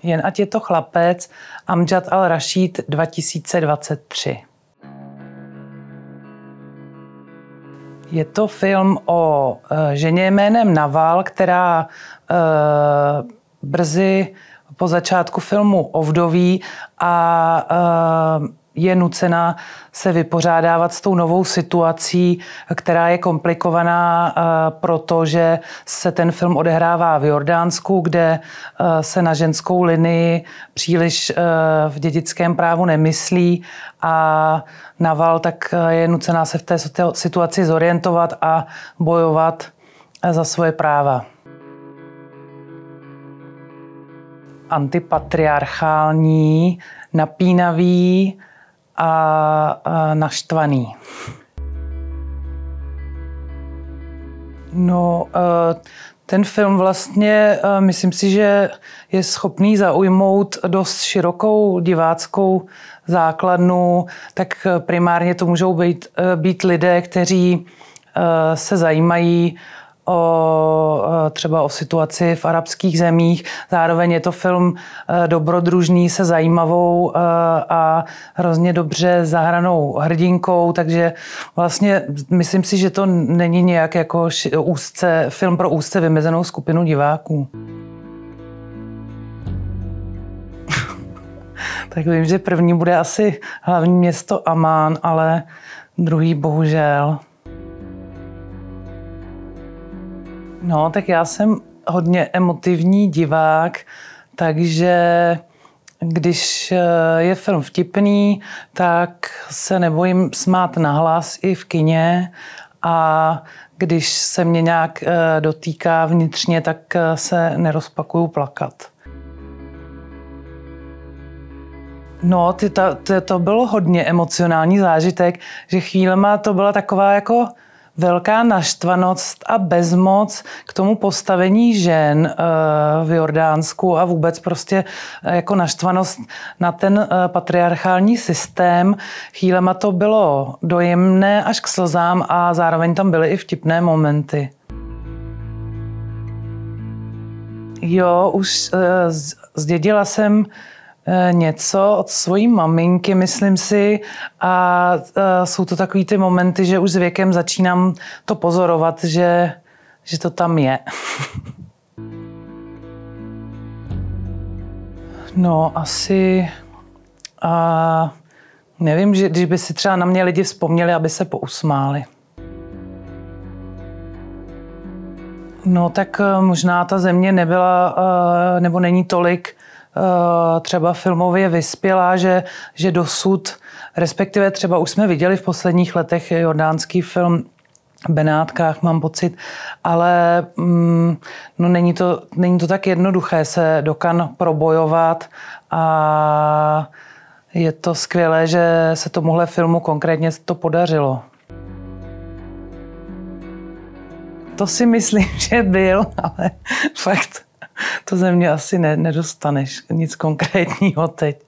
Jen ať je to chlapec, Amjad al-Rašíd 2023. Je to film o ženě jménem Naval, která brzy po začátku filmu ovdoví a je nucena se vypořádávat s tou novou situací, která je komplikovaná, protože se ten film odehrává v Jordánsku, kde se na ženskou linii příliš v dědickém právu nemyslí a Naval tak je nucená se v té situaci zorientovat a bojovat za svoje práva. Antipatriarchální, napínavý a naštvaný. No, ten film vlastně, myslím si, že je schopný zaujmout dost širokou diváckou základnu, tak primárně to můžou být lidé, kteří se zajímají třeba o situaci v arabských zemích. Zároveň je to film dobrodružný se zajímavou a hrozně dobře zahranou hrdinkou, takže vlastně myslím si, že to není nějak jako film pro úzce vymezenou skupinu diváků. Tak vím, že první bude asi hlavní město Amán, ale druhý bohužel. No, tak já jsem hodně emotivní divák, takže když je film vtipný, tak se nebojím smát nahlas i v kině a když se mě nějak dotýká vnitřně, tak se nerozpakuju plakat. No, to bylo hodně emocionální zážitek, že chvílema to byla taková jako velká naštvanost a bezmoc k tomu postavení žen v Jordánsku a vůbec prostě jako naštvanost na ten patriarchální systém. Chvílema to bylo dojemné až k slzám a zároveň tam byly i vtipné momenty. Jo, už zdědila jsem něco od svojí maminky, myslím si, a jsou to takový ty momenty, že už s věkem začínám to pozorovat, že to tam je. No, asi nevím, že když by si třeba na mě lidi vzpomněli, aby se pousmáli. No, tak možná ta země nebyla, nebo není tolik třeba filmově vyspělá, že dosud, respektive třeba už jsme viděli v posledních letech jordánský film v Benátkách, mám pocit, ale no není to tak jednoduché se do Cannes probojovat a je to skvělé, že se tomuhle filmu konkrétně to podařilo. To si myslím, že byl, ale fakt to ze mě asi nedostaneš nic konkrétního teď.